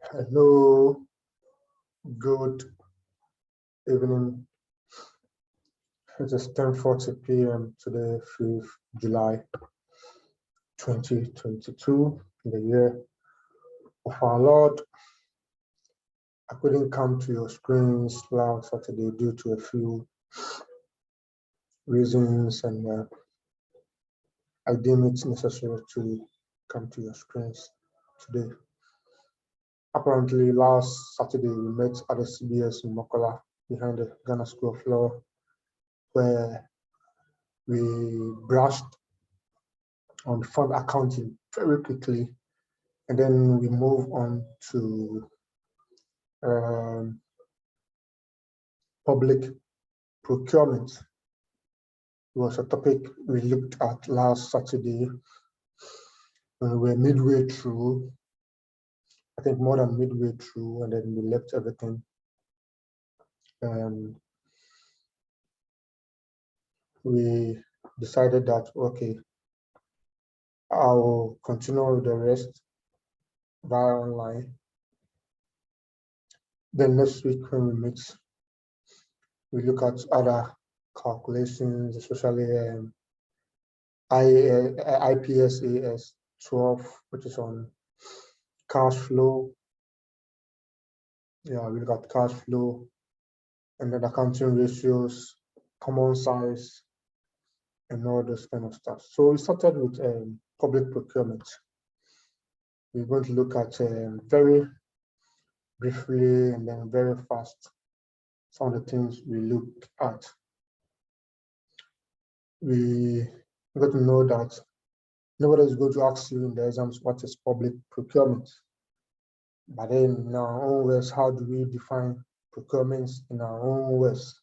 Hello, good evening. It is 10:40 p.m. today, 5th July 2022, in the year of our Lord. I couldn't come to your screens last Saturday due to a few reasons, and I deem it necessary to come to your screens today. Apparently, last Saturday we met at the CBS in Makola behind the Ghana School of Law, where we brushed on fund accounting very quickly, and then we move on to public procurement. It was a topic we looked at last Saturday. We were midway through, I think more than midway through, and then we left everything. We decided that, okay, I'll continue with the rest via online. Then next week when we meet, we look at other calculations, especially IPSAS 12, which is on cash flow. Yeah, we look at cash flow and then accounting ratios, common size, and all those kind of stuff. So we started with public procurement. We're going to look at very briefly and then very fast some of the things we looked at. We got to know that nobody is going to ask you in the exams what is public procurement. But then in our own words, how do we define procurements in our own words?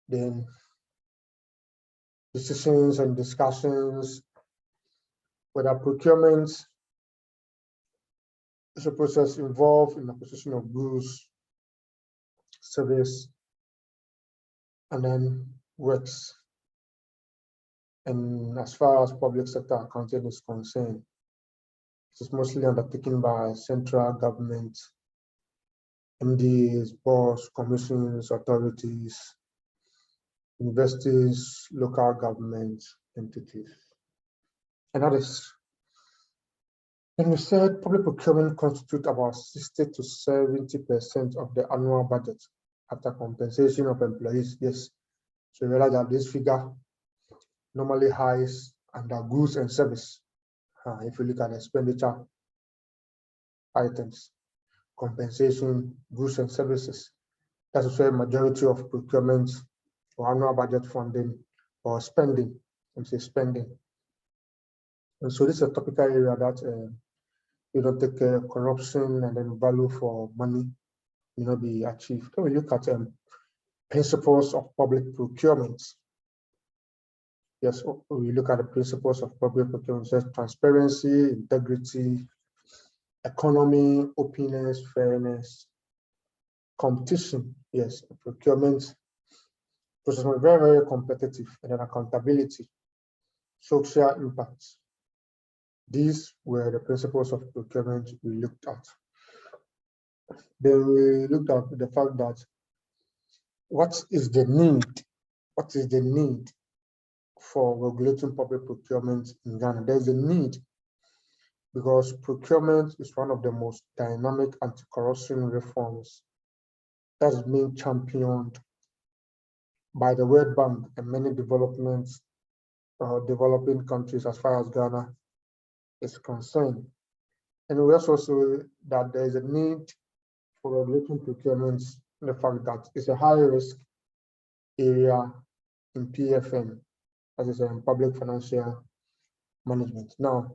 Then decisions and discussions whether procurement is a process involved in the acquisition of goods, service, and then works. And as far as public sector accounting is concerned, it is mostly undertaken by central government, MDs, boards, commissions, authorities, universities, local government entities, and others. And we said public procurement constitutes about 60 to 70% of the annual budget after compensation of employees. Yes, so you realize that this figure normally highs under goods and service. If you look at expenditure items, compensation, goods and services, that's also a majority of procurement or annual budget funding or spending. I'm saying spending. And so this is a topical area that you don't take corruption and then value for money will not be achieved. When we look at principles of public procurement, yes, we look at the principles of public procurement, such as transparency, integrity, economy, openness, fairness, competition. Yes, procurement process was very, very competitive, and then accountability, social impact. These were the principles of procurement we looked at. Then we looked at the fact that what is the need? What is the need for regulating public procurement in Ghana? There's a need because procurement is one of the most dynamic anti-corruption reforms that is being championed by the World Bank and many developing countries as far as Ghana is concerned. And we also see that there is a need for regulating procurement in the fact that it's a high risk area in PFM, that is in public financial management. Now,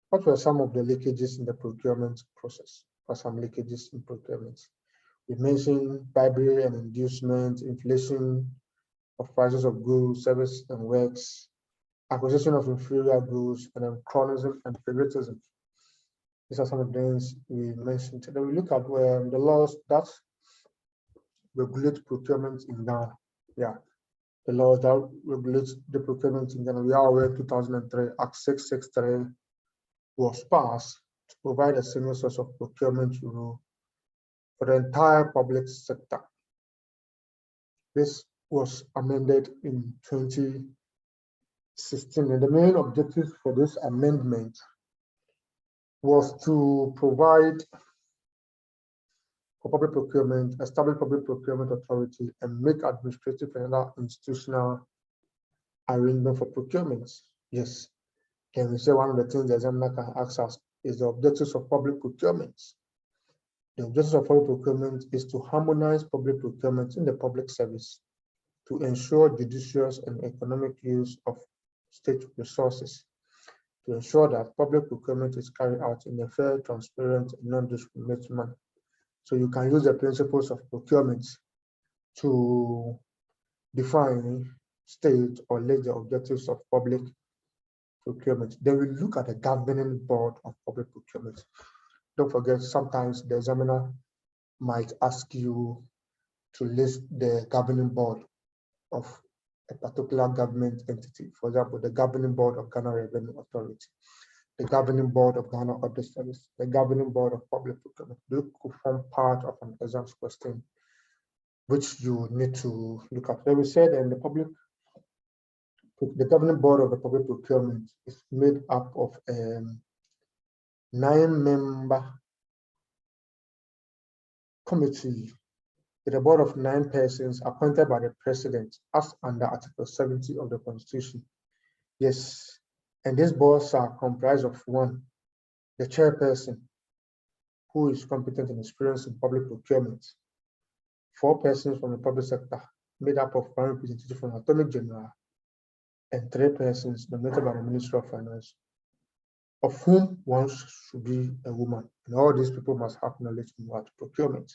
what were some of the leakages in the procurement process? Or some leakages in procurement? We mentioned bribery and inducement, inflation of prices of goods, service and works, acquisition of inferior goods, and then chronism and favoritism. These are some of the things we mentioned. Then we look at the laws that regulate procurement in Ghana. Yeah, the laws that regulate the procurement in Ghana. We are aware 2003 Act 663 was passed to provide a single source of procurement rule for the entire public sector. This was amended in 2016, and the main objective for this amendment was to provide for public procurement, establish public procurement authority, and make administrative and other institutional arrangement for procurements. Yes, can we say one of the things the examiner can ask us is the objectives of public procurement. The objectives of public procurement is to harmonize public procurement in the public service, to ensure judicious and economic use of state resources, to ensure that public procurement is carried out in a fair, transparent, and non-discriminatory manner. So you can use the principles of procurement to define, state, or list the objectives of public procurement. Then we look at the governing board of public procurement. Don't forget, sometimes the examiner might ask you to list the governing board of a particular government entity. For example, the governing board of Ghana Revenue Authority, the governing board of Ghana Audit Service, the governing board of public procurement. They could form part of an exam question, which you need to look at. Then we said in the governing board of the public procurement is made up of 9-member committee with a board of 9 persons appointed by the president as under Article 70 of the Constitution. Yes, and these boards are comprised of 1, the chairperson, who is competent and experienced in public procurement, 4 persons from the public sector, made up of 1 representative from the Attorney General, and 3 persons nominated by the Ministry of Finance, of whom 1 should be a woman. And all these people must have knowledge in what procurement.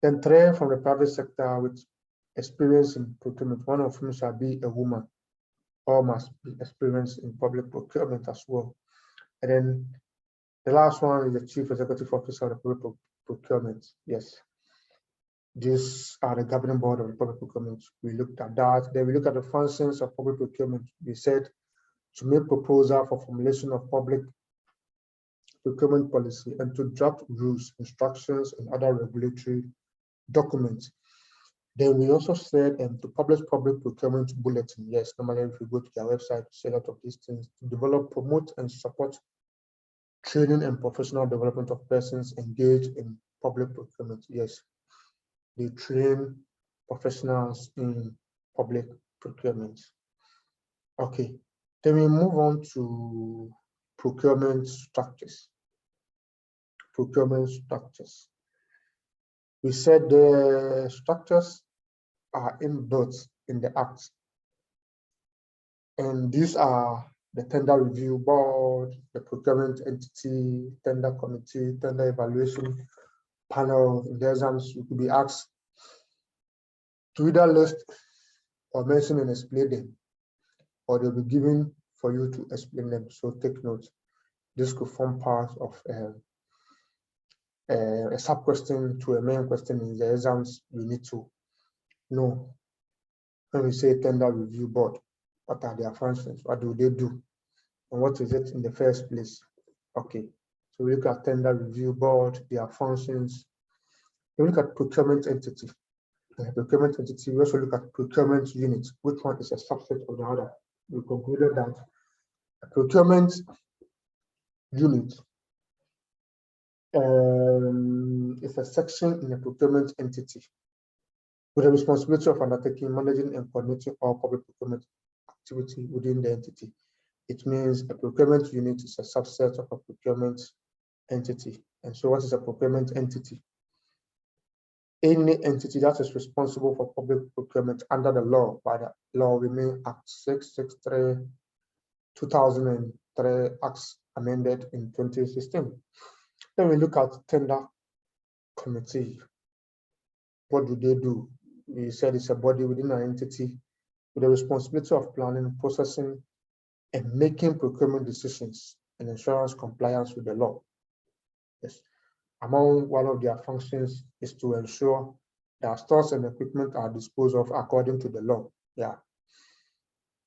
Then 3 from the private sector with experience in procurement, 1 of whom shall be a woman. All must be experienced in public procurement as well. And then the last one is the Chief Executive Officer of the Public Procurement. Yes, these are the governing board of the public procurement. We looked at that. Then we look at the functions of public procurement. We said to make proposal for formulation of public procurement policy and to draft rules, instructions, and other regulatory documents. Then we also said to publish public procurement bulletin. Yes, normally if you go to their website, say a lot of these things, to develop, promote, and support training and professional development of persons engaged in public procurement. Yes, they train professionals in public procurement. Okay, then we move on to procurement structures. Procurement structures. We said the structures are inbuilt in the Act, and these are the tender review board, the procurement entity, tender committee, tender evaluation panel. In the exams, you could be asked to either list or mention and explain them, or they'll be given for you to explain them. So take note. This could form part of a sub-question to a main question in the exams. You need to know. When we say tender review board, what are their functions? What do they do? And what is it in the first place? Okay, so we look at tender review board, their functions. We look at procurement entity. Procurement entity, we also look at procurement unit, which one is a subset of the other. We concluded that a procurement unit is a section in a procurement entity with the responsibility of undertaking, managing, and coordinating all public procurement activity within the entity. It means a procurement unit is a subset of a procurement entity. And so what is a procurement entity? Any entity that is responsible for public procurement under the law by the Law Women Act 663, 2003, Acts amended in 2016. Then we look at tender committee. What do they do? We said it's a body within an entity with the responsibility of planning, processing, and making procurement decisions and ensuring compliance with the law. Yes. Among one of their functions is to ensure that stores and equipment are disposed of according to the law. Yeah.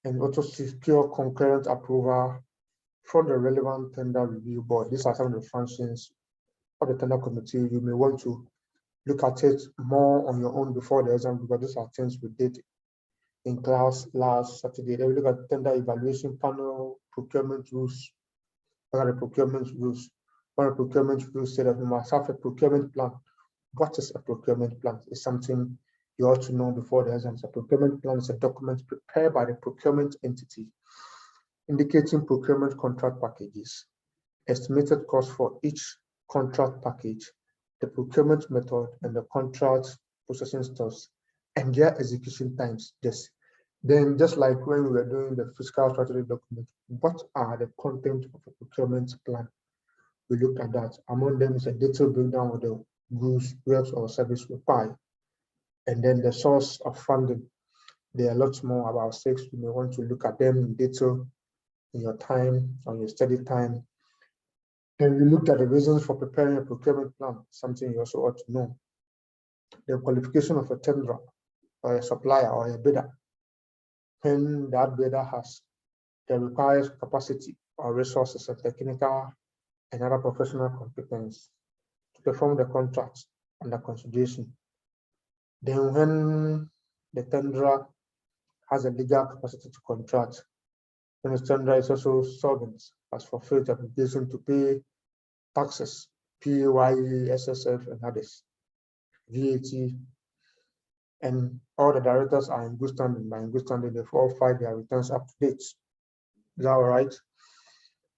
And also secure concurrent approval from the relevant tender review board. These are some of the functions of the tender committee. You may want to look at it more on your own before the exam, because these are things we did in class last Saturday. Then we look at tender evaluation panel, procurement rules. What are the procurement rules? One of the procurement rules said that we must have a procurement plan. What is a procurement plan? It's something you ought to know before the exam. A procurement plan is a document prepared by the procurement entity indicating procurement contract packages, estimated cost for each contract package, the procurement method, and the contract processing steps, and their execution times. Yes. Then, just like when we were doing the fiscal strategy document, what are the content of a procurement plan? We looked at that. Among them is a detailed breakdown of the goods, works, or service required, and then the source of funding. There are lots more, about 6. You may want to look at them in detail in your time, on your study time. Then we looked at the reasons for preparing a procurement plan, something you also ought to know. The qualification of a tenderer or a supplier or a bidder. When that bidder has the required capacity or resources and technical and other professional competence to perform the contract under consideration. Then when the tenderer has a legal capacity to contract, when the tenderer is also solvent, has fulfilled the obligation to pay taxes, PAYE, SSF, and others, VAT, and all the directors are in good standing. By in good standing, they've all filed their returns up to date. Is that all right?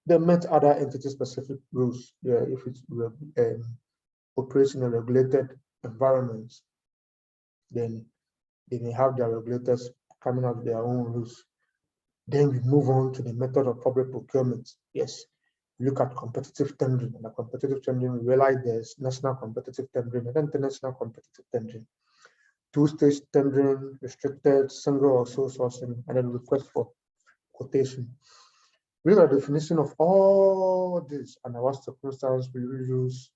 They met other entity-specific rules. Yeah, if it operates in a regulated environment, then they may have their regulators coming up with their own rules. Then we move on to the method of public procurement. Yes, look at competitive tendering. And the competitive tendering, we realize there's national competitive tendering and international competitive tendering. Two-stage tendering, restricted, single or sole sourcing, and then request for quotation. We look at the definition of all this, and our circumstance we will use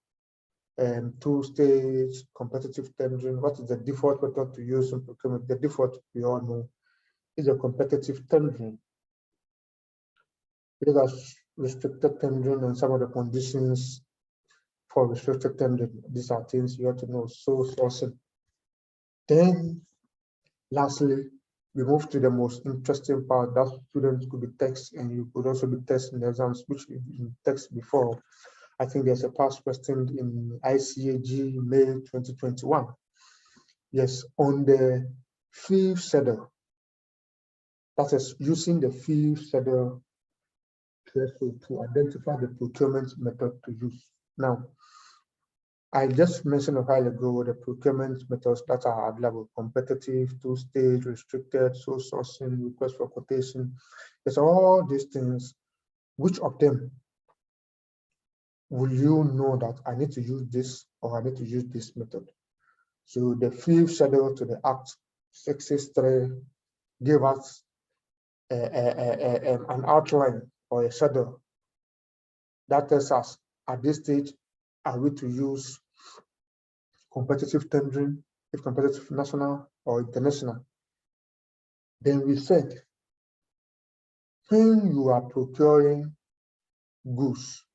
two-stage competitive tendering. What is the default method to use in procurement? The default, we all know, is a competitive tendering. We look at restricted tendering and some of the conditions for restricted tendering. These are things you have to know. Sole sourcing. Then, lastly, we move to the most interesting part that students could be text, and you could also be tested in the exams, which we've been text before. I think there's a past question in ICAG May 2021. Yes, on the fee schedule. That is using the fee schedule threshold to identify the procurement method to use. Now, I just mentioned a while ago the procurement methods that are available: competitive, two-stage, restricted, sole sourcing, request for quotation. It's all these things. Which of them will you know that I need to use this or I need to use this method? So the fee schedule to the Act 663 gave us an outline or a schedule that tells us at this stage, are we to use competitive tendering, if competitive national or international? Then we said, when you are procuring goods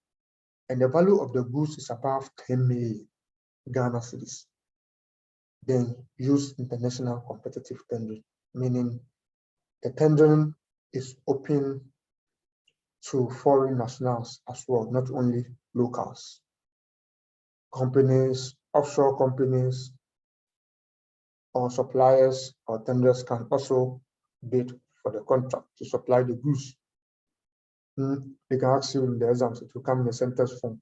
and the value of the goods is above 10 million Ghana cedis, then use international competitive tendering, meaning the tendering is open to foreign nationals as well, not only locals. Companies, offshore companies, or suppliers or tenders can also bid for the contract to supply the goods. They can ask you in the exams, it will come in the sentence form.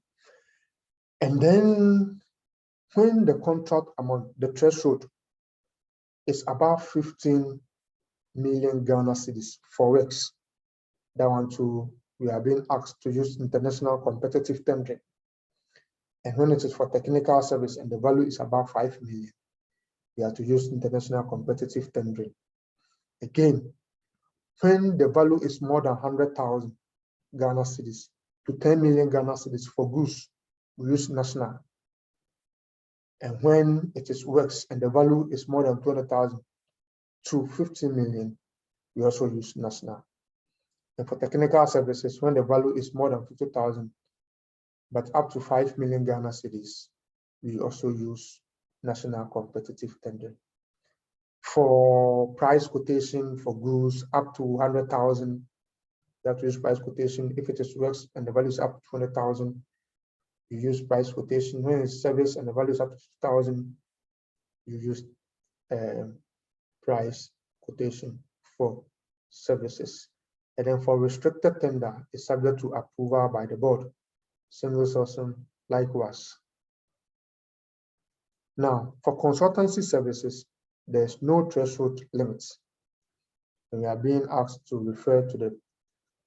And then when the contract amount, the threshold is above 15 million Ghana cedis for works, that one too, we are being asked to use international competitive tendering. And when it is for technical service and the value is above 5 million, we have to use international competitive tendering. Again, when the value is more than 100,000 Ghana cedis to 10 million Ghana cedis for goods, we use national. And when it is works and the value is more than 200,000 to 15 million, we also use national. And for technical services, when the value is more than 50,000, but up to 5 million Ghana cedis, we also use national competitive tendering. For price quotation for goods up to 100,000, you have to use price quotation. If it is works and the value is up to 200,000, you use price quotation. When it's service and the value is up to 2,000, you use price quotation for services. And then for restricted tender, it's subject to approval by the board. Single sourcing, likewise. Now, for consultancy services, there's no threshold limits. And we are being asked to refer to the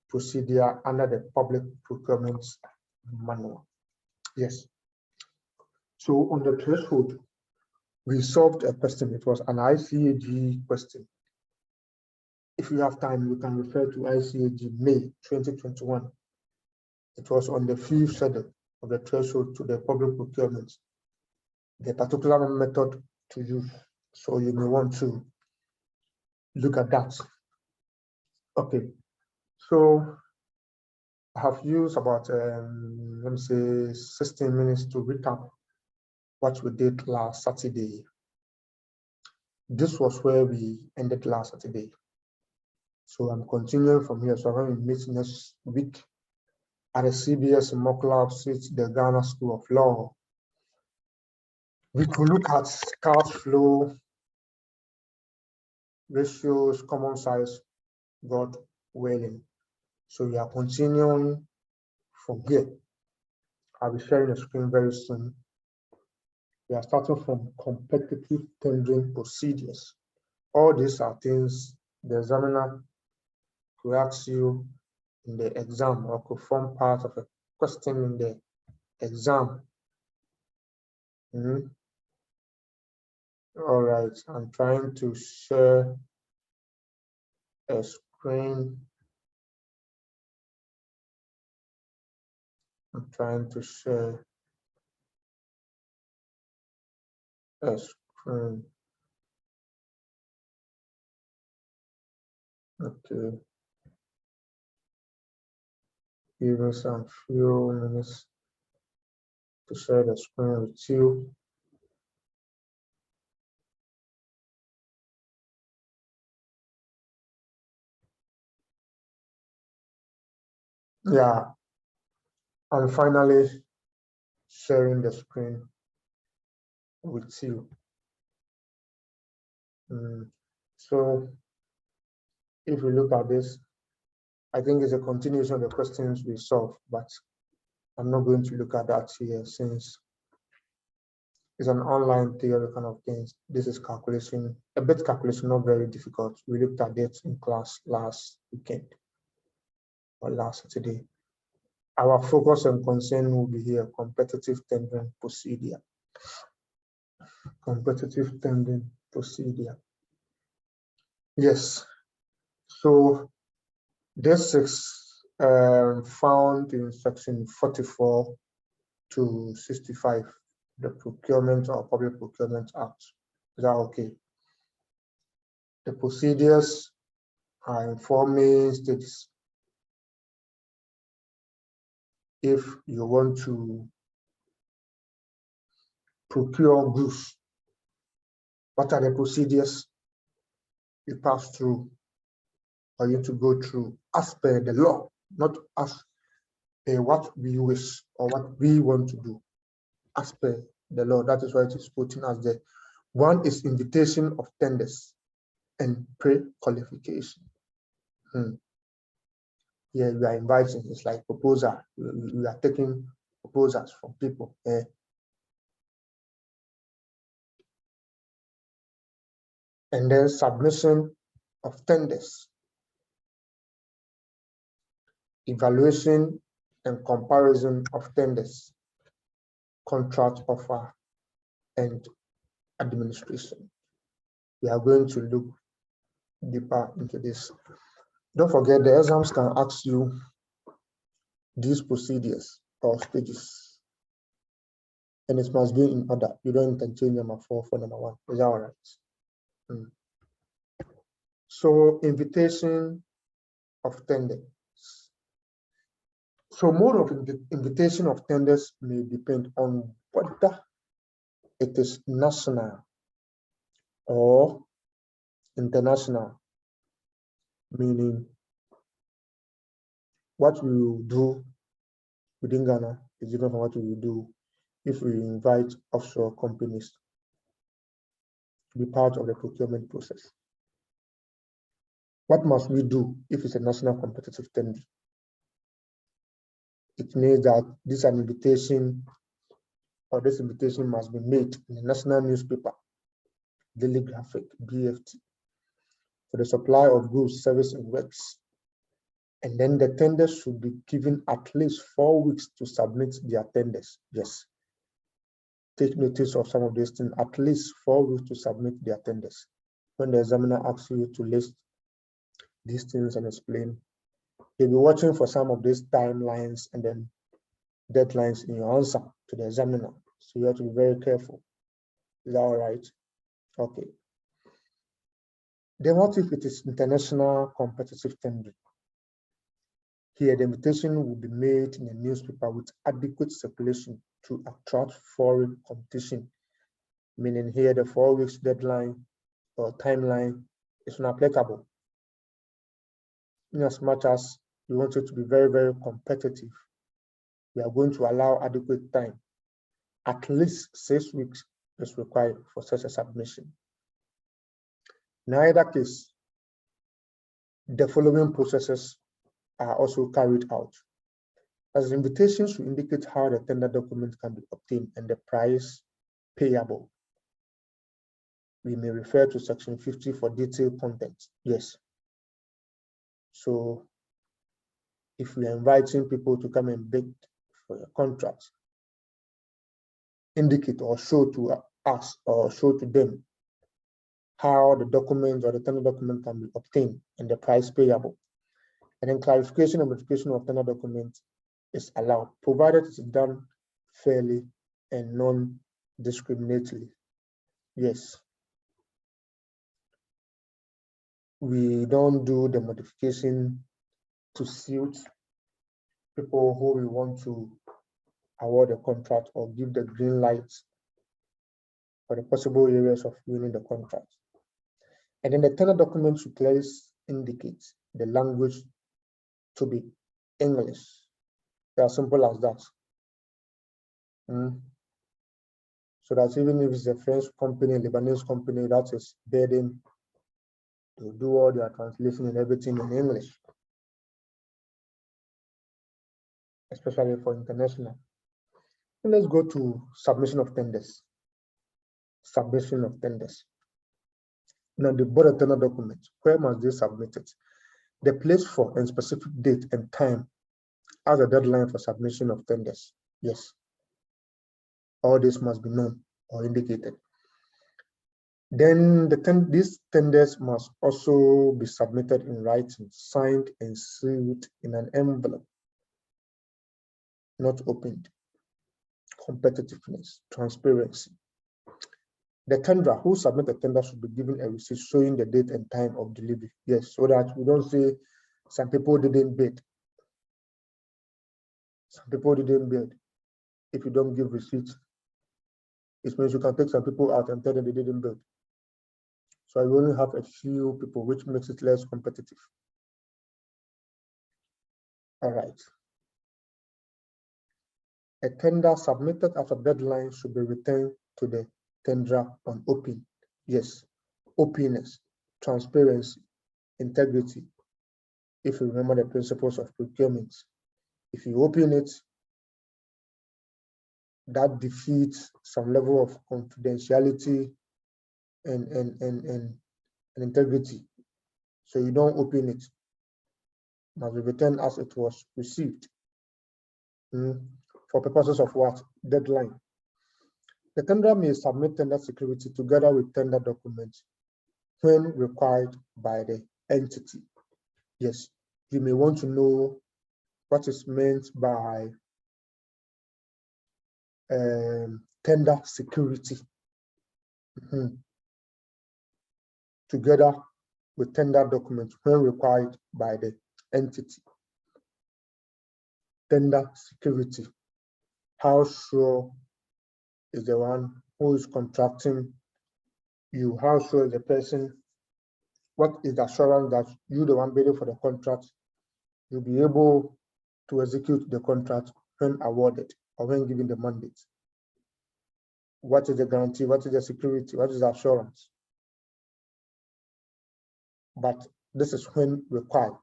procedure under the Public Procurement Manual. Yes. So on the threshold, we solved a question. It was an ICAG question. If you have time, you can refer to ICAG May 2021. It was on the fifth schedule of the threshold to the public procurement, the particular method to use. So you may want to look at that. Okay, so I have used about, let me say, 16 minutes to recap what we did last Saturday. This was where we ended last Saturday. So I'm continuing from here. So when we meet next week at the CBS in Makola, the Ghana School of Law, we could look at cash flow ratios, common size, God willing. So we are continuing from here. I'll be sharing the screen very soon. We are starting from competitive tendering procedures. All these are things the examiner could ask you in the exam or could form part of a question in the exam. All right, I'm trying to share a screen. I'm trying to share a screen. Okay. Give me some few minutes to share the screen with you. Yeah, I'm finally sharing the screen with you. So if we look at this, I think it's a continuation of the questions we solved, but I'm not going to look at that here since it's an online theory kind of thing. This is calculation, a bit calculation, not very difficult. We looked at it in class last weekend or last Saturday. Our focus and concern will be here, competitive tendering procedure. Competitive tendering procedure. Yes, so this is found in section 44 to 65, the Procurement or Public Procurement Act. Is that okay? The procedures are in 4 main stages. If you want to procure goods, what are the procedures you pass through or you to go through as per the law, not as per what we wish or what we want to do, as per the law. That is why it is put in as the one is invitation of tenders and pre-qualification. Here we are inviting, it's like proposal. We are taking proposals from people. And then submission of tenders, evaluation and comparison of tenders, contract offer, and administration. We are going to look deeper into this. Don't forget, the exams can ask you these procedures or stages, and it must be in order. You don't interchange number 4 for number 1. Is that all right? So invitation of tender. So mode of invitation of tenders may depend on whether it is national or international, meaning what we will do within Ghana is different from what we will do if we invite offshore companies to be part of the procurement process. What must we do if it's a national competitive tender? It means that this invitation must be made in the national newspaper, Daily Graphic, BFT, for the supply of goods, service, and works. And then the tenders should be given at least 4 weeks to submit their tenders. Yes. Take notice of some of these things, at least 4 weeks to submit their tenders. When the examiner asks you to list these things and explain, you'll be watching for some of these timelines and then deadlines in your answer to the examiner. So you have to be very careful. Is that all right? Okay. Then what if it is international competitive tender? Here, the invitation will be made in a newspaper with adequate circulation to attract foreign competition, meaning here the 4 weeks deadline or timeline is not applicable. In as much as we want it to be very, very competitive, we are going to allow adequate time. At least 6 weeks is required for such a submission. In either case, the following processes are also carried out. As invitations should indicate how the tender document can be obtained and the price payable. We may refer to section 50 for detailed content. Yes. So if we are inviting people to come and bid for a contract, indicate or show to us or show to them how the document or the tender document can be obtained and the price payable. And then clarification and modification of tender document is allowed, provided it's done fairly and non-discriminatorily. Yes. We don't do the modification to suit people who we want to award a contract or give the green light for the possible areas of winning the contract. And then the tender document should clearly indicate the language to be English. They're as simple as that. So that even if it's a French company, Lebanese company that is bidding, to do all their translation and everything in English, especially for international. And let's go to submission of tenders. Submission of tenders. Now, the board of tender document, where must they submit it? The place for and specific date and time as a deadline for submission of tenders. Yes. All this must be known or indicated. Then these tenders must also be submitted in writing, signed and sealed in an envelope, not opened. Competitiveness, transparency. The tenderer who submit the tender should be given a receipt showing the date and time of delivery. Yes, so that we don't say some people didn't bid. Some people didn't bid. If you don't give receipts, it means you can take some people out and tell them they didn't bid. So I only have a few people, which makes it less competitive. All right. A tender submitted after deadline should be returned to the tenderer on open. Yes, openness, transparency, integrity. If you remember the principles of procurement, if you open it, that defeats some level of confidentiality and integrity. So you don't open it. It must be returned as it was received. For purposes of what? Deadline. The tenderer may submit tender security together with tender documents when required by the entity. Yes, you may want to know what is meant by tender security. Together with tender documents when required by the entity. tender security. How sure is the one who is contracting you? How sure is the person? What is the assurance that you, the one bidding for the contract, you'll be able to execute the contract when awarded or when given the mandate? What is the guarantee? What is the security? What is the assurance? But this is when required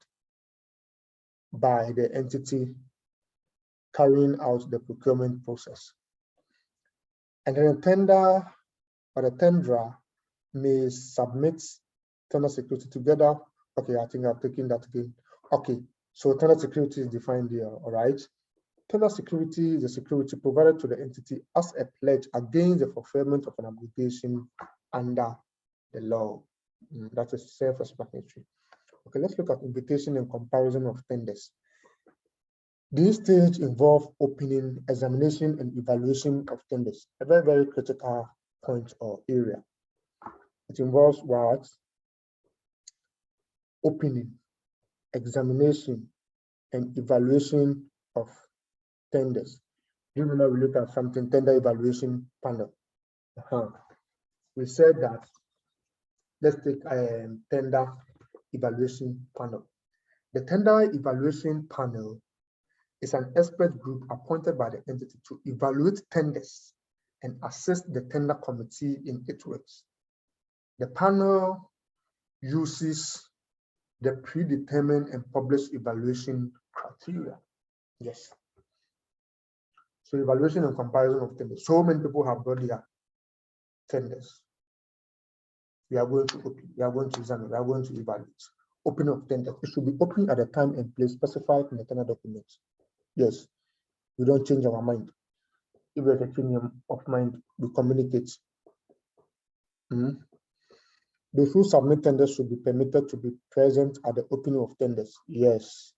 by the entity carrying out the procurement process. And then the tender or the tenderer may submit tender security together. Okay, I think I've taken that again. Okay, so tender security is defined here, all right? Tender security is the security provided to the entity as a pledge against the fulfillment of an obligation under the law. That is self-explanatory. Okay, let's look at invitation and comparison of tenders. This stage involve opening, examination, and evaluation of tenders, a very, very critical point or area. It involves what? Opening, examination, and evaluation of tenders. Do you remember we looked at something, tender evaluation panel? We said that, let's take a tender evaluation panel. The tender evaluation panel is an expert group appointed by the entity to evaluate tenders and assist the tender committee in its work. The panel uses the predetermined and published evaluation criteria. Yes. So evaluation and comparison of tenders. So many people have got their tenders. We are going to open, we are going to examine, we are going to evaluate. Opening of tenders. It should be open at the time and place specified in the tender documents. Yes, we don't change our mind. If there's a change of mind, we communicate. Those who submit tenders should be permitted to be present at the opening of tenders. Yes.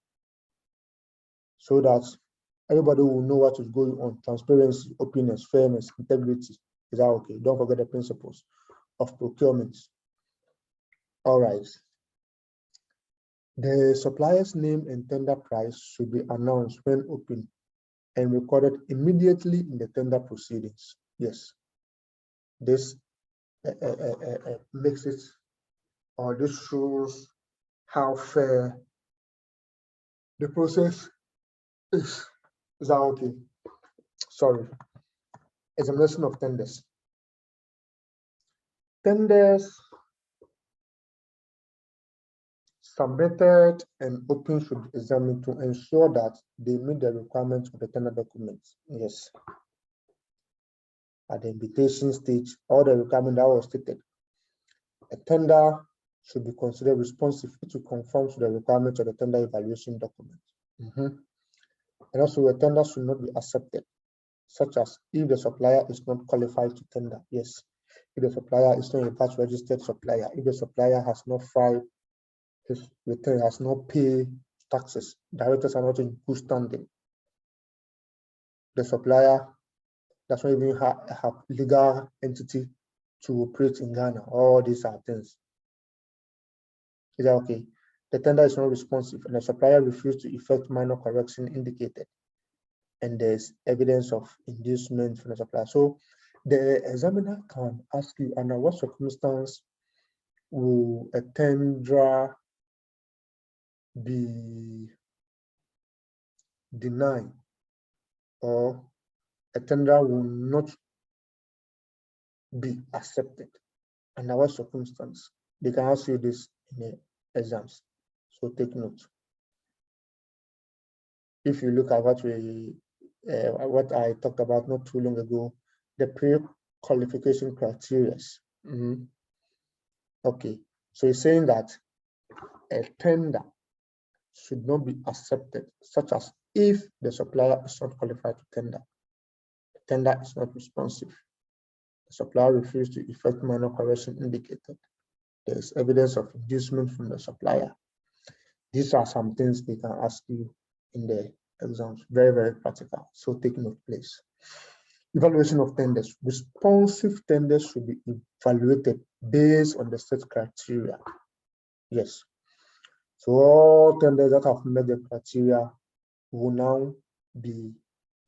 So that everybody will know what is going on. Transparency, openness, fairness, integrity. Is that okay? Don't forget the principles of procurement. All right. The supplier's name and tender price should be announced when open and recorded immediately in the tender proceedings. Yes. This makes it, or this shows how fair the process is. Is that okay? Sorry. Examination of tenders. Tenders submitted and open should be examined to ensure that they meet the requirements of the tender documents. Yes. At the invitation stage, all the requirements that was stated. A tender should be considered responsive to conform to the requirements of the tender evaluation document. And also, a tender should not be accepted, such as if the supplier is not qualified to tender. Yes. If the supplier is not a VAT registered supplier, if the supplier has not filed his return, has not paid taxes, directors are not in good standing, the supplier does not even have legal entity to operate in Ghana. All these are things. Is that okay? The tender is not responsive and the supplier refused to effect minor correction indicated, and there's evidence of inducement from the supplier. So the examiner can ask you, under what circumstance will a tender be denied, or a tender will not be accepted? Under what circumstance? They can ask you this in the exams, so take note. If you look at what I talked about not too long ago, the pre-qualification criteria. Okay, so it's saying that a tender should not be accepted, such as if the supplier is not qualified to tender, the tender is not responsive, the supplier refused to effect minor correction indicated, there is evidence of inducement from the supplier. These are some things they can ask you in the exams. Very, very practical. So take note, please. Evaluation of tenders. Responsive tenders should be evaluated based on the set criteria. Yes. So all tenders that have met the criteria will now be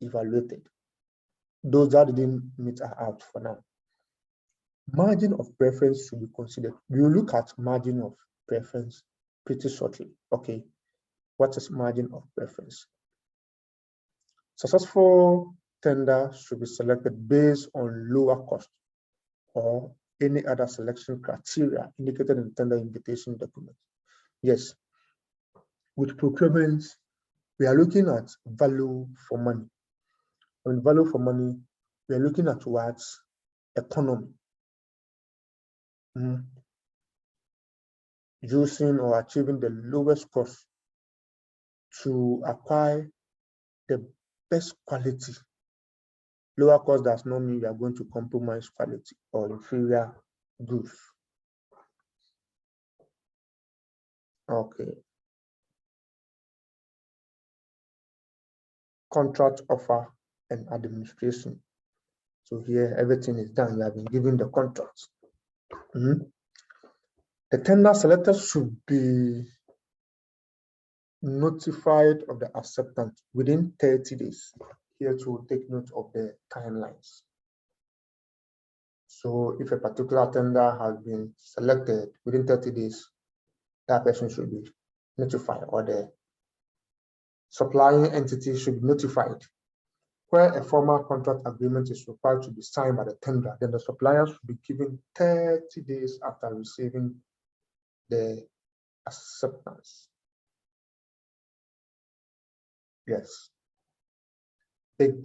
evaluated. Those that didn't meet are out for now. Margin of preference should be considered. We will look at margin of preference pretty shortly. Okay, what is margin of preference? Successful tender should be selected based on lower cost or any other selection criteria indicated in the tender invitation document. Yes, with procurement, we are looking at value for money. And value for money, we are looking at what? Economy. Using or achieving the lowest cost to acquire the best quality. Lower cost does not mean we are going to compromise quality or inferior goods. Okay. Contract offer and administration. So here everything is done. You have been given the contract. The tender selector should be notified of the acceptance within 30 days. Here to take note of the timelines. So if a particular tender has been selected within 30 days, that person should be notified, or the supplying entity should be notified. Where a formal contract agreement is required to be signed by the tender, then the supplier should be given 30 days after receiving the acceptance. Yes. Big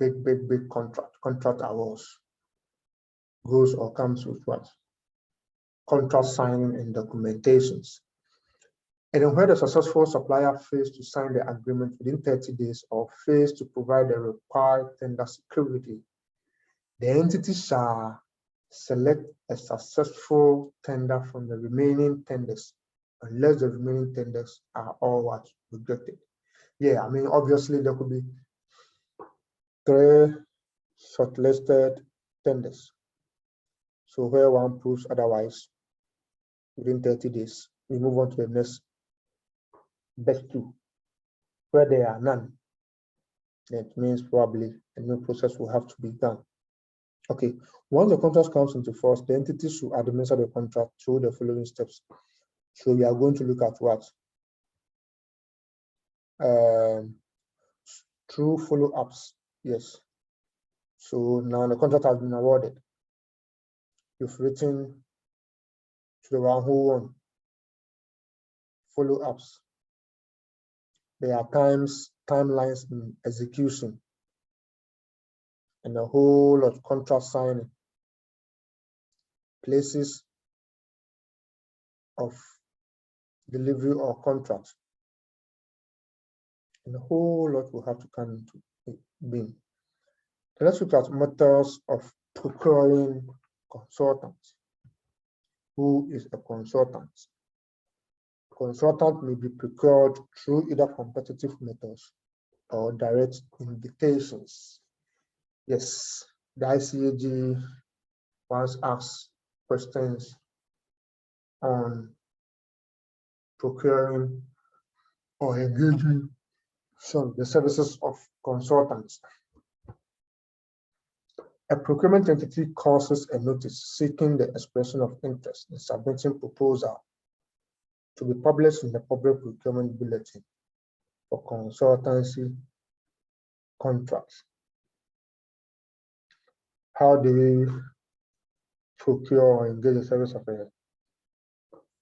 contract awards goes or comes with what? Contract signing and documentations. And then where the successful supplier fails to sign the agreement within 30 days or fails to provide the required tender security, the entity shall select a successful tender from the remaining tenders, unless the remaining tenders are all what? Rejected. Yeah, I mean, obviously there could be 3 shortlisted tenders. So where one proves otherwise, within 30 days, we move on to the next best 2. Where there are none, that means probably a new process will have to be done. Okay, once the contract comes into force, the entity should administer the contract through the following steps. So we are going to look at what? Through follow-ups. Yes. So now the contract has been awarded. You've written to the one who won. Follow-ups. There are timelines in execution, and a whole lot of contract signing, places of delivery or contract, and a whole lot will have to come into being. Let's look at methods of procuring consultants. Who is a consultant? Consultant may be procured through either competitive methods or direct invitations. Yes, the ICAG once asked questions on procuring or engaging the services of consultants. A procurement entity causes a notice seeking the expression of interest in submitting proposal to be published in the public procurement bulletin for consultancy contracts. How do we procure or engage the service of a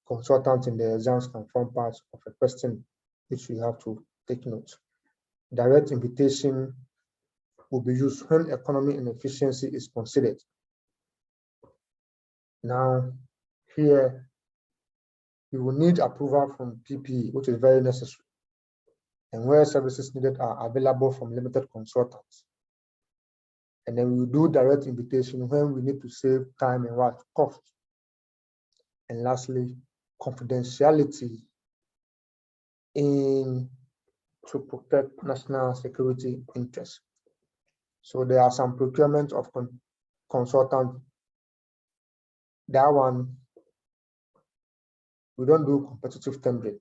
consultant in the exams can form part of a question which we have to take note. Direct invitation will be used when economy and efficiency is considered. Now, here you will need approval from PPE, which is very necessary, and where services needed are available from limited consultants. And then we do direct invitation when we need to save time and what? Cost. And lastly, confidentiality to protect national security interests. So there are some procurement of consultant. That one, we don't do competitive tendering,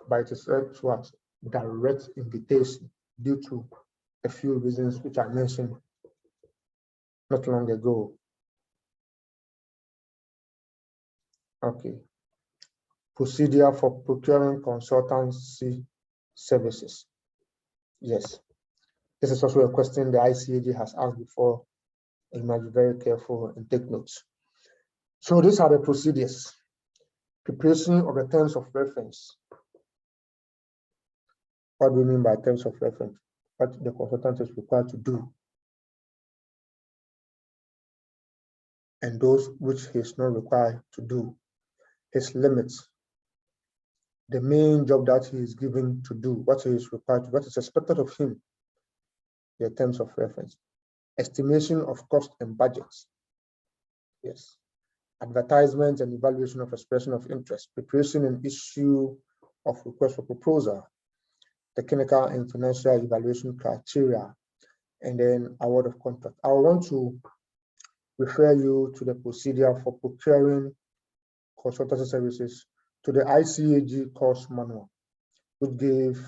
but it is what? Direct invitation due to a few reasons which I mentioned not long ago. Okay. Procedure for procuring consultancy services. Yes. This is also a question the ICAG has asked before. You must be very careful and take notes. So these are the procedures. Preparation of the terms of reference. What do we mean by terms of reference? What the consultant is required to do, and those which he is not required to do, his limits, the main job that he is given to do, what he is required to, what is expected of him, the terms of reference. Estimation of cost and budgets. Yes. Advertisement and evaluation of expression of interest, preparation and issue of request for proposal, technical and financial evaluation criteria, and then award of contract. I want to refer you to the procedure for procuring consultancy services, to the ICAG course manual, which gives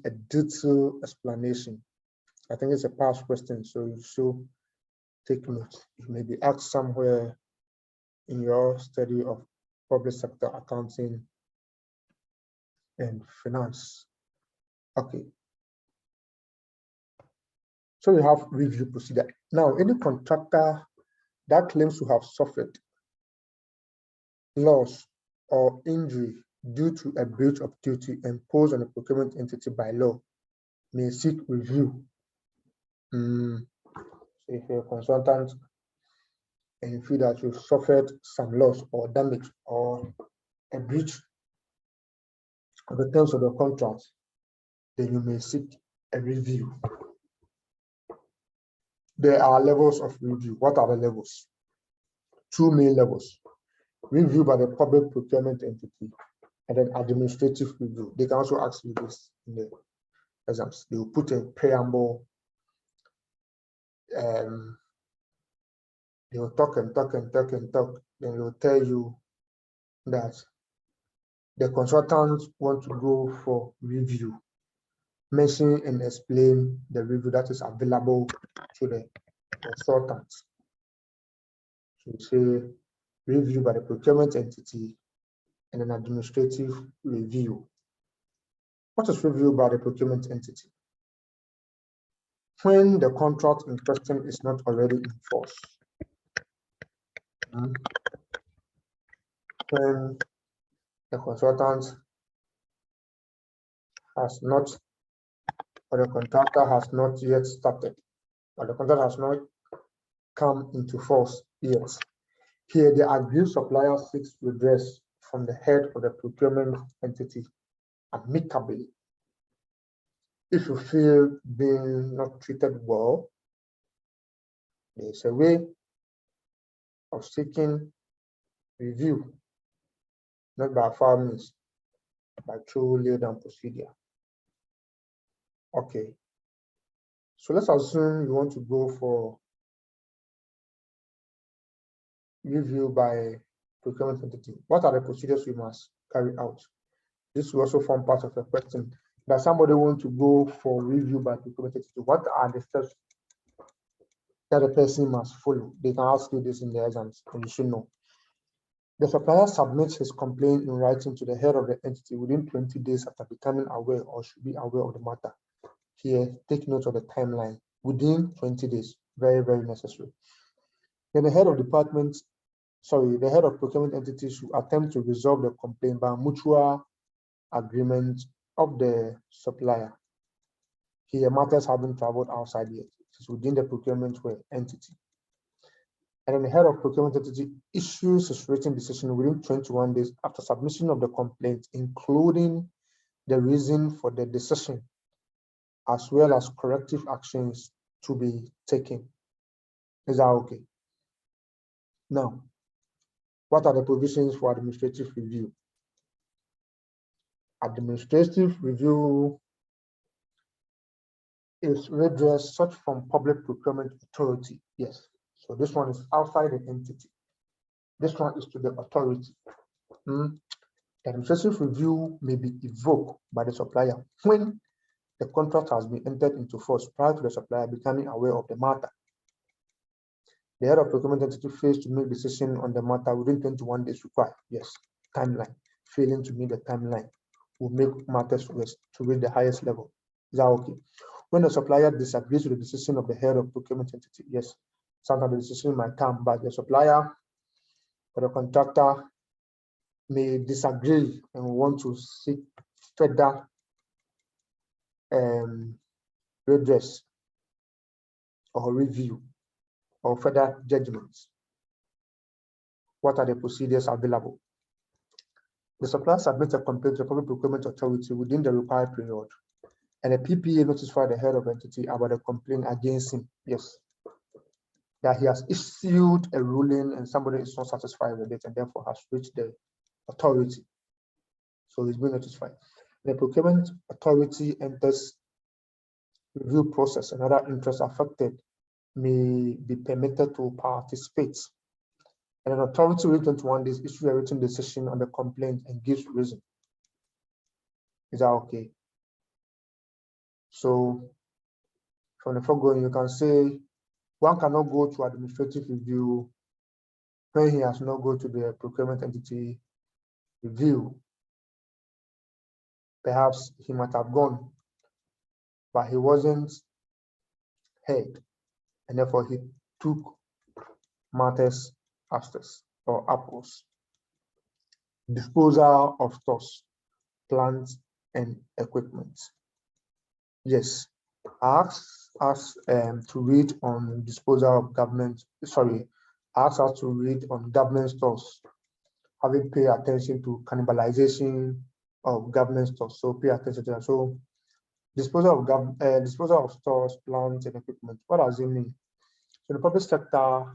a detailed explanation. I think it's a past question, so you should take note. It may be asked somewhere in your study of public sector accounting and finance. Okay. So we have review procedure. Now, any contractor that claims to have suffered loss or injury due to a breach of duty imposed on a procurement entity by law may seek review. So if you're a consultant and you feel that you've suffered some loss or damage or a breach of the terms of the contract, then you may seek a review. There are levels of review. What are the levels? Two main levels. Review by the public procurement entity and then administrative review. They can also ask you this in the exams. They will put a preamble. They will talk and talk and talk and talk. Then they will tell you that the consultants want to go for review. Mention and explain the review that is available to the consultant. So you say review by the procurement entity and an administrative review. What is review by the procurement entity? When the contract in question is not already in force. When the consultant has not, or the contractor has not yet started, or the contract has not come into force yet. Here, the aggrieved supplier seeks redress from the head of the procurement entity amicably. If you feel being not treated well, there is a way of seeking review, not by foul means, by through laid down procedure. Okay, so let's assume you want to go for review by procurement entity. What are the procedures we must carry out? This will also form part of the question. Does somebody want to go for review by procurement entity? What are the steps that the person must follow? They can ask you this in the exams, and you should know. The supplier submits his complaint in writing to the head of the entity within 20 days after becoming aware or should be aware of the matter. Here, take note of the timeline. Within 20 days, very, very necessary. Then the head of procurement entity should attempt to resolve the complaint by mutual agreement of the supplier. Here, matters haven't traveled outside yet. It is within the procurement entity. And then the head of procurement entity issues his written decision within 21 days after submission of the complaint, including the reason for the decision, as well as corrective actions to be taken. Is that okay? Now, what are the provisions for administrative review? Administrative review is redress such from public procurement authority. Yes. So this one is outside the entity. This one is to the authority. The administrative review may be evoked by the supplier when the contract has been entered into force prior to the supplier becoming aware of the matter. The head of procurement entity fails to make decision on the matter within 21 days required. Yes, timeline. Failing to meet the timeline will make matters worse to reach the highest level. Is that okay? When the supplier disagrees with the decision of the head of procurement entity, yes, sometimes the decision might come, but the supplier or the contractor may disagree and want to seek further redress or review or further judgments. What are the procedures available? The supplier submits a complaint to the Public Procurement Authority within the required period, and the PPA notifies the head of entity about the complaint against him. Yes, that he has issued a ruling and somebody is not satisfied with it and therefore has reached the authority. So he's been notified. The procurement authority enters review process and other interests affected may be permitted to participate. And an authority within 21 days issues a written decision on the complaint and gives reason. Is that okay? So from the foregoing, you can say one cannot go to administrative review when he has not gone to the procurement entity review. Perhaps he might have gone, but he wasn't heard, and therefore he took matters after or apples. Disposal of stores, plants, and equipment. Yes, I asked us to read on disposal of government. Sorry, I asked us to read on government stores, having pay attention to cannibalization of government stores. So pay attention to that. So disposal of stores, plants, and equipment. What does it mean? So the public sector,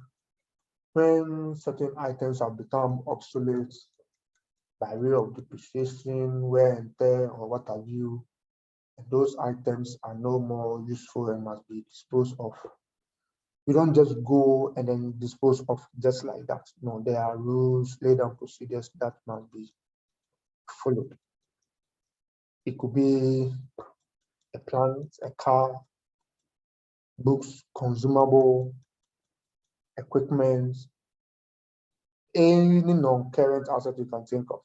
when certain items have become obsolete by way of depreciation, wear and tear, or what have you, and those items are no more useful and must be disposed of. We don't just go and then dispose of just like that. No, there are rules, laid down procedures that must be followed. It could be a plant, a car, books, consumable, equipment, any non-current asset you can think of.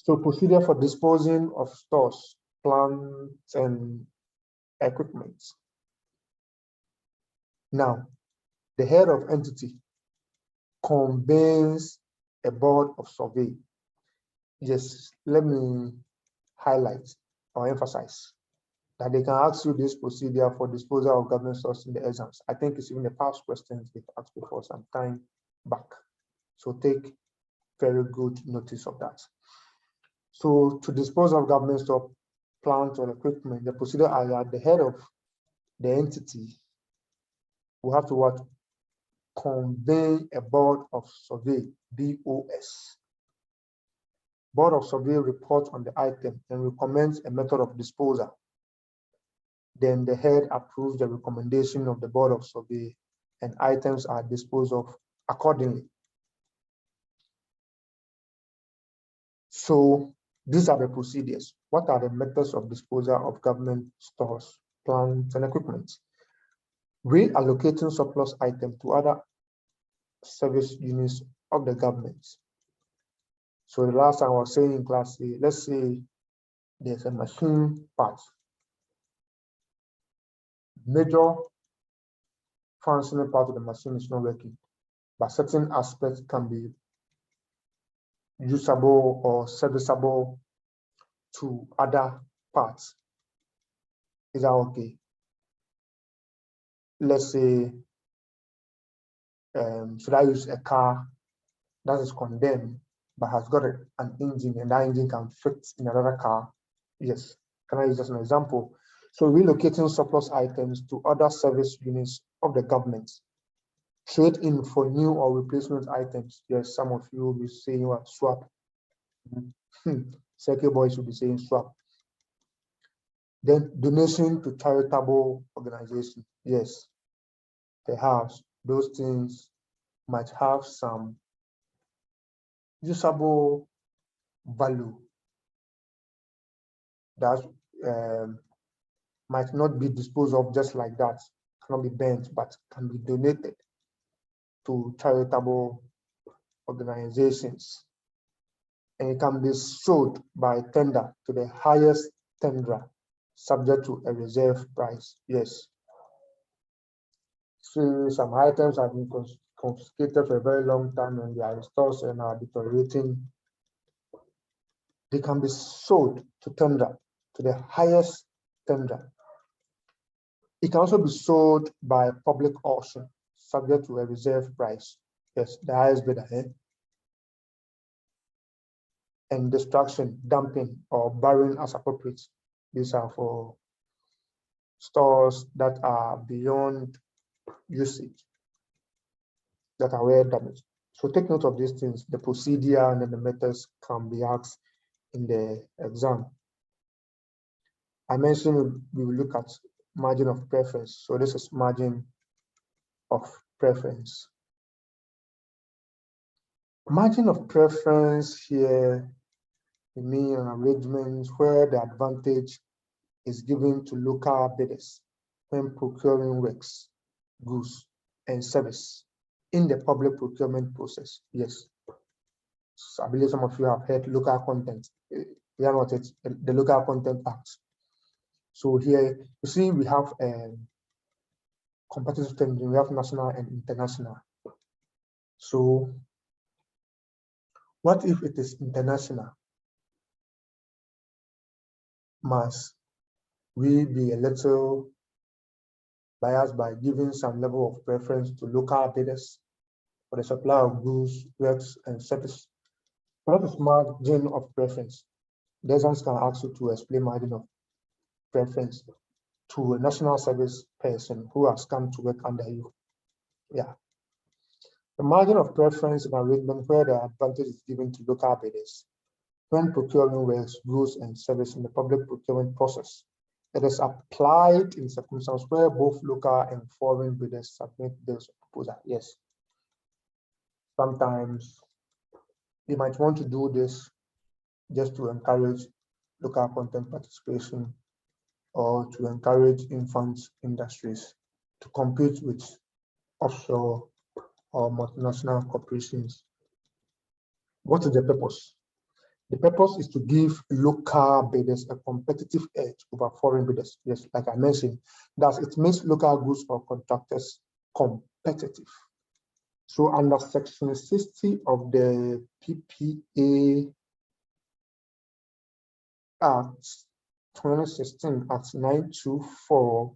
So procedure for disposing of stores, plants, and equipment. Now, the head of entity convenes a board of survey. Yes, let me highlight or emphasize that they can ask you this procedure for disposal of government stores in the exams. I think it's even the past questions they've asked before some time back. So take very good notice of that. So to dispose of government store, plant, or equipment, the procedure are that the head of the entity will have to what? Convene a board of survey, BOS. Board of survey reports on the item and recommends a method of disposal. Then the head approves the recommendation of the board of survey and items are disposed of accordingly. So these are the procedures. What are the methods of disposal of government stores, plants, and equipment? Reallocating surplus items to other service units of the government. So the last time I was saying in class, let's say there's a machine part. Major functional part of the machine is not working, but certain aspects can be usable or serviceable to other parts. Is that okay? Let's say, should I use a car that is condemned but has got an engine and that engine can fit in another car? Yes. Can I use as an example? So relocating surplus items to other service units of the government. Trade in for new or replacement items. Yes, some of you will be saying what? Swap. Circuit boys will be saying swap. Then donation to charitable organization. Yes, perhaps those things might have some usable value that might not be disposed of just like that, cannot be burnt, but can be donated to charitable organizations. And it can be sold by tender to the highest tenderer, subject to a reserve price. Yes. So some items have been confiscated for a very long time and they are in stores and are deteriorating. They can be sold to tender, to the highest tender. It can also be sold by public auction, subject to a reserve price. Yes, the highest bidder. And destruction, dumping, or burying as appropriate. These are for stores that are beyond usage, that are well damaged. So take note of these things. The procedure and then the methods can be asked in the exam. I mentioned we will look at margin of preference. So this is margin of preference. Margin of preference here, we mean an arrangement where the advantage is given to local bidders when procuring works, goods, and service in the public procurement process. Yes. So I believe some of you have heard local content. We are not it, the Local Content Act. So here you see we have competitive tendering, we have national and international. So what if it is international? Must we be a little biased by giving some level of preference to local bidders for the supply of goods, works, and service? What is margin of preference? The exams can ask you to explain margin of preference to a national service person who has come to work under you. Yeah. The margin of preference is an arrangement where the advantage is given to local bidders when procuring works, goods, and service in the public procurement process. It is applied in circumstances where both local and foreign bidders submit bills of proposal. Yes. Sometimes you might want to do this just to encourage local content participation or to encourage infant industries to compete with offshore or multinational corporations. What is the purpose? The purpose is to give local bidders a competitive edge over foreign bidders. Yes, like I mentioned, that it makes local goods or contractors competitive. So under section 60 of the PPA Act 2016, Act 924,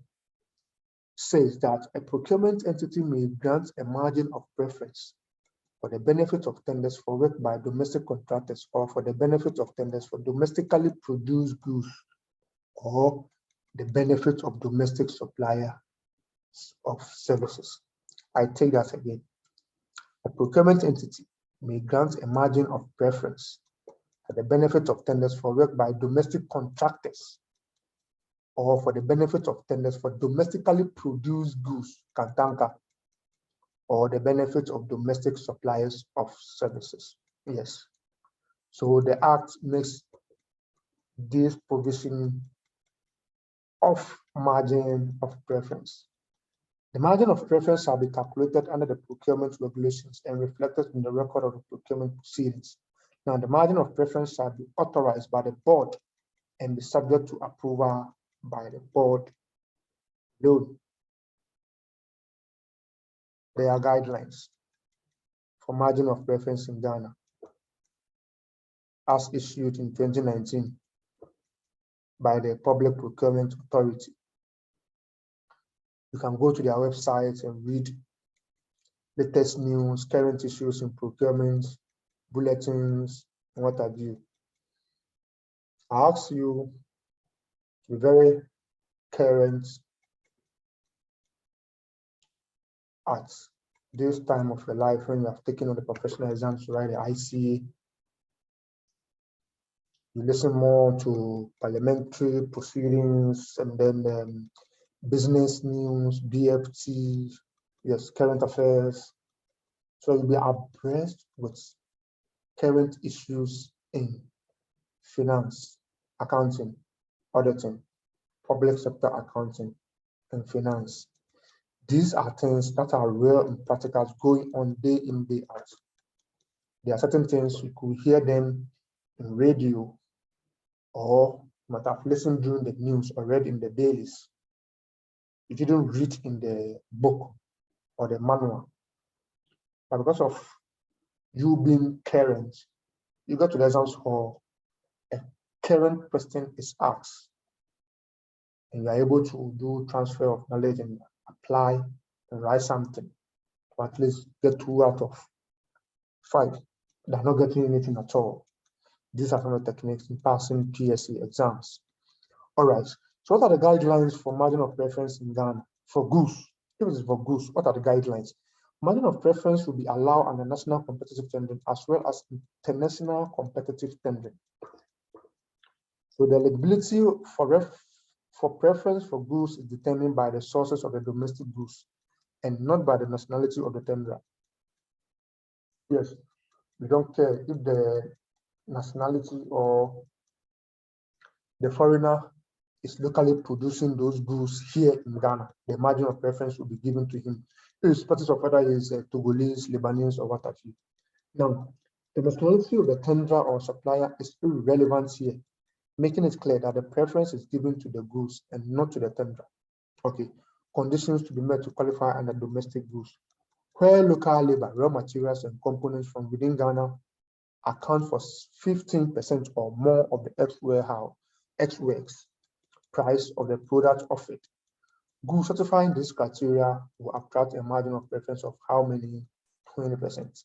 says that a procurement entity may grant a margin of preference for the benefit of tenders for work by domestic contractors or for the benefit of tenders for domestically produced goods or the benefit of domestic suppliers of services. I take that again. A procurement entity may grant a margin of preference for the benefit of tenders for work by domestic contractors or for the benefit of tenders for domestically produced goods, kantanka, or the benefit of domestic suppliers of services. Yes. So the Act makes this provision of margin of preference. The margin of preference shall be calculated under the procurement regulations and reflected in the record of the procurement proceedings. Now, the margin of preference shall be authorized by the board and be subject to approval by the board alone. There are guidelines for margin of preference in Ghana as issued in 2019 by the Public Procurement Authority. You can go to their website and read latest news, current issues in procurement, bulletins, and what have you. I ask you to be very current at this time of your life when you have taken on the professional exams to write the ICA. You listen more to parliamentary proceedings and then business news, BFT, yes, current affairs. So you'll be abreast with current issues in finance, accounting, auditing, public sector accounting, and finance. These are things that are real and practical going on day in, day out. There are certain things you could hear them in radio or you might have listened during the news or read in the dailies. You didn't read in the book or the manual. But because of you being current, you go to the exams hall, a current question is asked, and you are able to do transfer of knowledge and apply and write something, or at least get 2 out of 5. They're not getting anything at all. These are some of the techniques in passing PSC exams. All right, so what are the guidelines for margin of preference in Ghana for goods? If it is for goods, what are the guidelines? Margin of preference will be allowed under national competitive tendering as well as international competitive tendering. So the eligibility for preference for goods is determined by the sources of the domestic goods and not by the nationality of the tenderer. Yes, we don't care if the nationality or the foreigner is locally producing those goods here in Ghana. The margin of preference will be given to him, irrespective of whether he is Togolese, Lebanese, or what have you. Now, the nationality of the tenderer or supplier is irrelevant here, making it clear that the preference is given to the goods and not to the tenderer. Okay, conditions to be met to qualify under domestic goods. Where local labor, raw materials, and components from within Ghana account for 15% or more of the ex-works price of the product offered. Goods satisfying this criteria will attract a margin of preference of how many? 20%.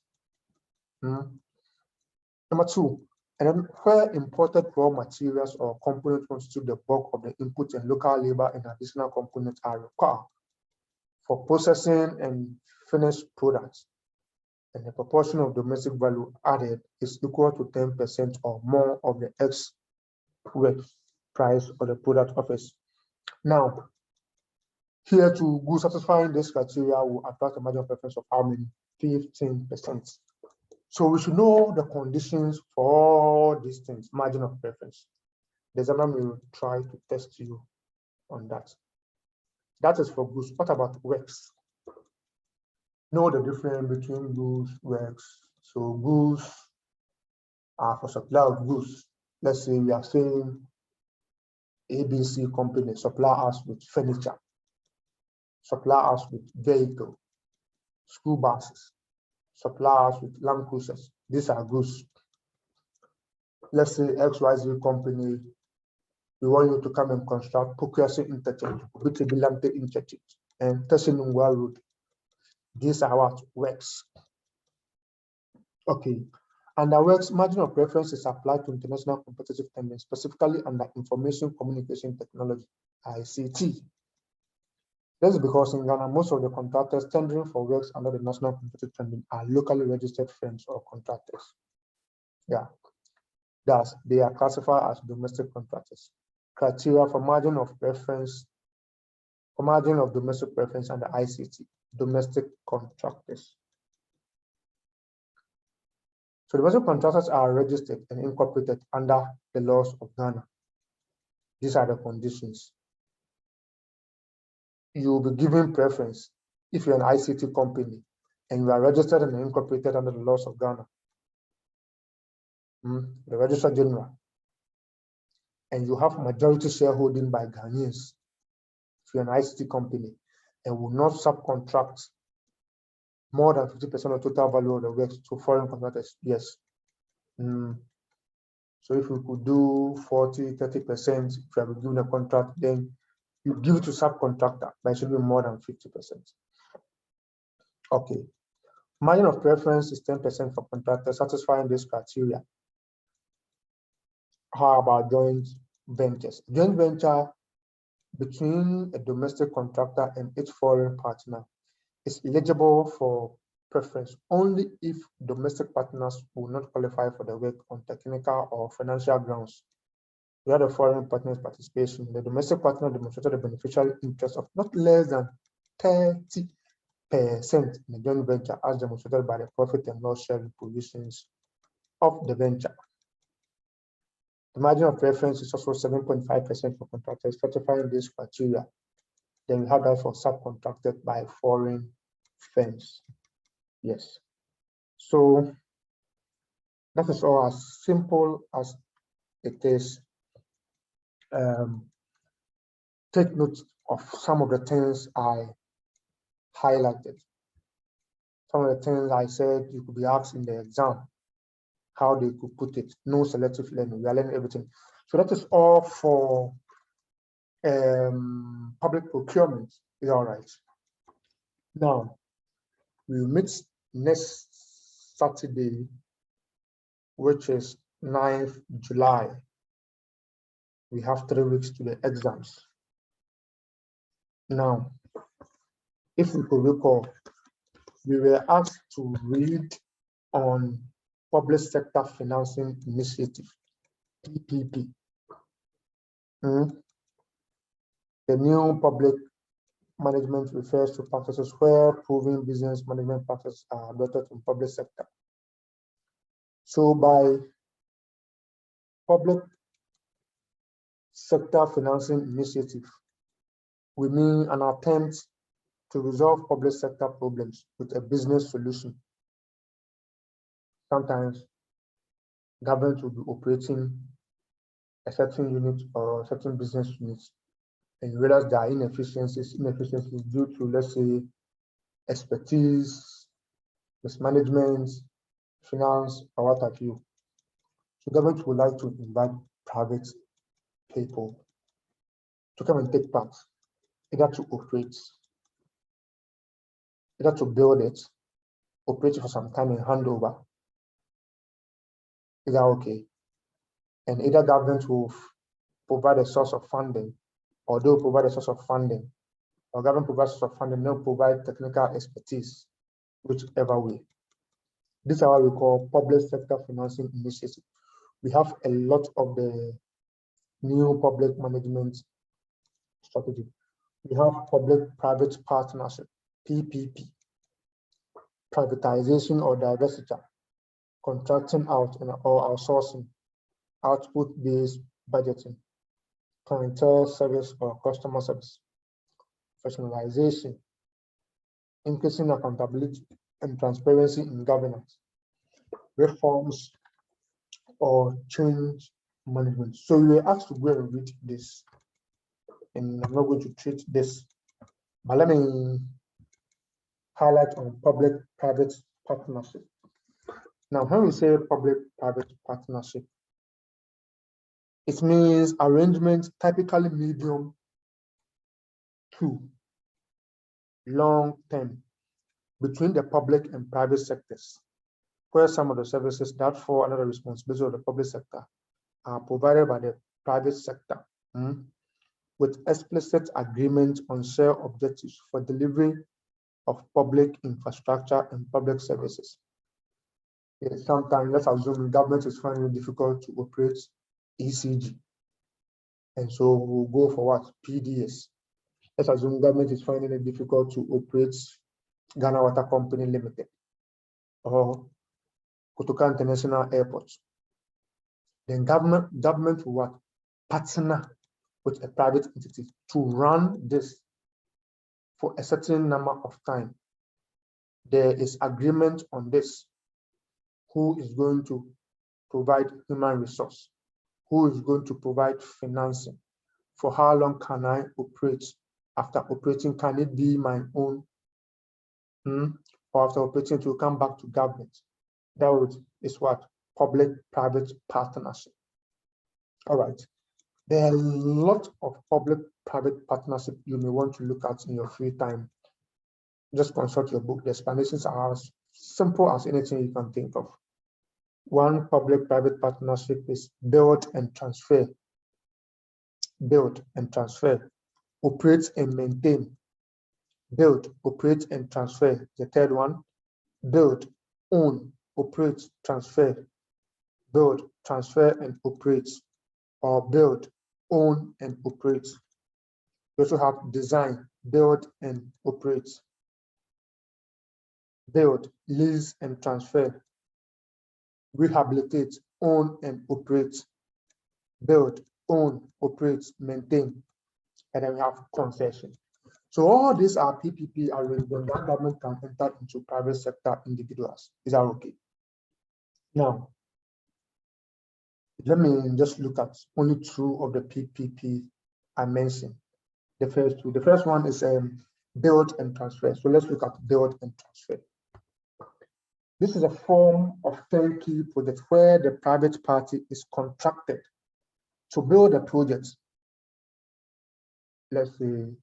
Number 2, and then where imported raw materials or components constitute the bulk of the input and local labor and additional components are required for processing and finished products, and the proportion of domestic value added is equal to 10% or more of the ex-works price of the product office. Now, here too, goods satisfying this criteria will attract a margin of preference of how many? 15%. So we should know the conditions for all these things, margin of preference. The examiner will try to test you on that. That is for goods. What about works? Know the difference between goods, works. So goods are for supply of goods. Let's say we are saying ABC company supply us with furniture, supply us with vehicle, school buses, supply us with land cruisers. These are goods. Let's say XYZ company, we want you to come and construct Procurement interchange, Bitibilante interchange, and Tessinungwa road. These are what? Works. Okay. Under works, margin of preference is applied to international competitive tendering, specifically under information communication technology, ICT. This is because in Ghana, most of the contractors tendering for works under the national competitive tendering are locally registered firms or contractors. Yeah. Thus, they are classified as domestic contractors. Criteria for margin of preference, for margin of domestic preference under ICT, domestic contractors. So domestic contractors are registered and incorporated under the laws of Ghana. These are the conditions. You will be given preference if you're an ICT company and you are registered and incorporated under the laws of Ghana, the Registrar General, and you have majority shareholding by Ghanaians. If you're an ICT company and will not subcontract more than 50% of total value of the works to foreign contractors, yes. So if you could do 40, 30%, if you have given a contract, then you give it to subcontractor, but it should be more than 50%. Okay. Margin of preference is 10% for contractors satisfying this criteria. How about joint ventures? Joint venture between a domestic contractor and its foreign partner is eligible for preference only if domestic partners will not qualify for the work on technical or financial grounds. Where the foreign partner's participation, the domestic partner demonstrated a beneficial interest of not less than 30% in the joint venture as demonstrated by the profit and loss sharing positions of the venture. The margin of reference is also 7.5% for contractors certifying this criteria. Then we have that for subcontracted by foreign firms. Yes. So that is all as simple as it is. Take note of some of the things I highlighted. Some of the things I said you could be asked in the exam, how they could put it. No selective learning. We are learning everything. So that is all for public procurement. Is all right. Now, we'll meet next Saturday, which is 9th July. We have 3 weeks to the exams. Now, if we could recall, we were asked to read on Public Sector Financing Initiative, PPP. The new public management refers to practices where proven business management practices are adopted in public sector. So by Public Sector Financing Initiative, we mean an attempt to resolve public sector problems with a business solution. Sometimes government will be operating a certain unit or a certain business unit, and you realize there are inefficiencies due to, let's say, expertise, mismanagement, finance, or what have you. So government would like to invite private people to come and take part, either to operate, either to build it, operate it for some time and hand over. Is that okay? And either government will provide a source of funding, or they'll provide a source of funding, or government provides a source of funding, they'll provide technical expertise, whichever way. This is what we call Public Sector Financing Initiative. We have a lot of the new public management strategy. We have public-private partnership, PPP, privatization or divestiture, contracting out or outsourcing, output-based budgeting, clientele service or customer service, professionalization, increasing accountability and transparency in governance, reforms or change management. So we were asked to go and read this, and I'm not going to treat this, but let me highlight on public-private partnership. Now, when we say public-private partnership, it means arrangement typically medium to long term between the public and private sectors, where some of the services that fall under the responsibility of the public sector are provided by the private sector, with explicit agreement on shared objectives for delivery of public infrastructure and public services. Sometimes, let's assume government is finding it difficult to operate ECG, and so we'll go for what? PDS. Let's assume government is finding it difficult to operate Ghana Water Company Limited or Kotoka International Airport. Then government will what? Partner with a private entity to run this for a certain number of time. There is agreement on this. Who is going to provide human resource? Who is going to provide financing? For how long can I operate? After operating, can it be my own? Or after operating, it will come back to government. That is what? Public-private partnership. All right. There are a lot of public-private partnership you may want to look at in your free time. Just consult your book. The explanations are as simple as anything you can think of. One public-private partnership is build and transfer. Build and transfer. Operate and maintain. Build, operate, and transfer. The third one, build, own, operate, transfer. Build, transfer, and operate. Or build, own, and operate. We also have design, build, and operate. Build, lease, and transfer. Rehabilitate, own, and operate. build, own, operate, maintain, and then we have concession. So all these are PPP arrangements that government can enter into private sector individuals. Is that okay? Now, let me just look at only two of the PPP I mentioned. The first two. The first one is build and transfer. So let's look at build and transfer. This is a form of turnkey project where the private party is contracted to build a project. Let's say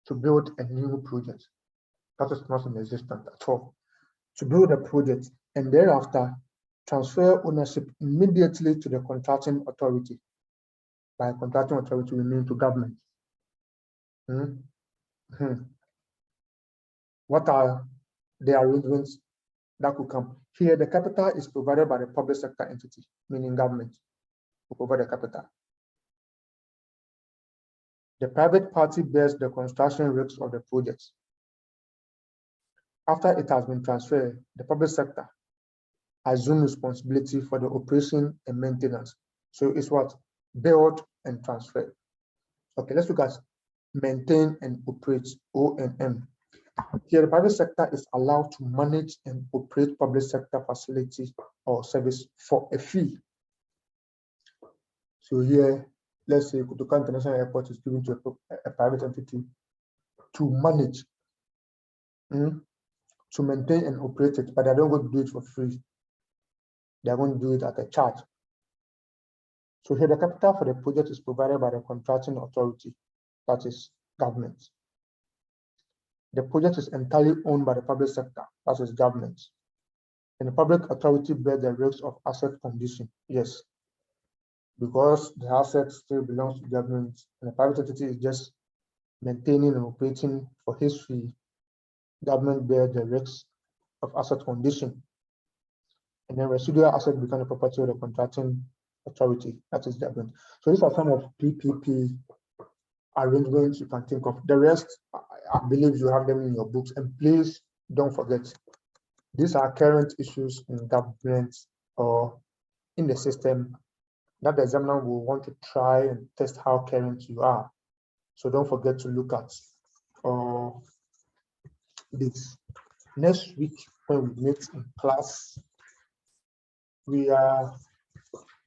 to build a new project that is not in existence at all. To build a project and thereafter transfer ownership immediately to the contracting authority. By contracting authority, we mean to government. What are the arrangements that could come? Here, the capital is provided by the public sector entity, meaning government will provide the capital. The private party bears the construction risks of the project. After it has been transferred, the public sector assumes responsibility for the operation and maintenance. So it's what? Build and transfer. Okay, let's look at maintain and operate, O&M. Here, the private sector is allowed to manage and operate public sector facilities or service for a fee. So here, let's say Kotoka International Airport is given to a private entity to manage, to maintain and operate it, but they're not going to do it for free. They're going to do it at a charge. So here, the capital for the project is provided by the contracting authority, that is government. The project is entirely owned by the public sector, that is government. And the public authority bears the risks of asset condition, yes, because the asset still belongs to government and the private entity is just maintaining and operating for his fee. Government bears the risks of asset condition. And then residual asset become the property of the contracting authority, that is government. So these are some of PPP arrangements you can think of. The rest, I believe you have them in your books. And please don't forget, these are current issues in government or in the system that the examiner will want to try and test how current you are. So don't forget to look at this. Next week, when we meet in class, we are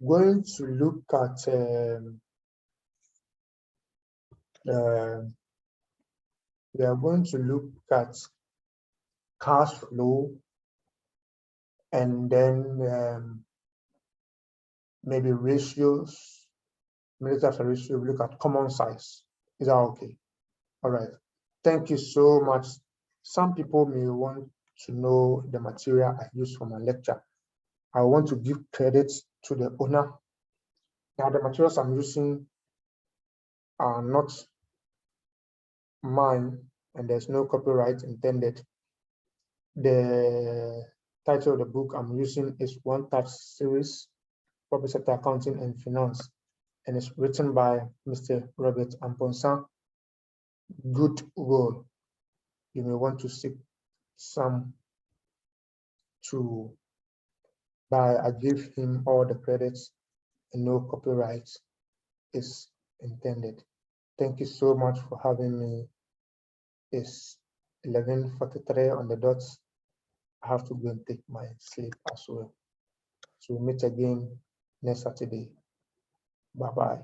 going to look at cash flow, and then maybe ratios. Maybe after ratio, we look at common size. Is that okay? All right. Thank you so much. Some people may want to know the material I use for my lecture. I want to give credit to the owner. Now, the materials I'm using are not mine, and there's no copyright intended. The title of the book I'm using is One Touch Series, Public Sector Accounting and Finance, and it's written by Mr. Robert Amponsa. Good role. You may want to seek some to buy. I give him all the credits and no copyright is intended. Thank you so much for having me. It's 11:43 on the dot. I have to go and take my sleep as well. So we'll meet again next Saturday. Bye-bye.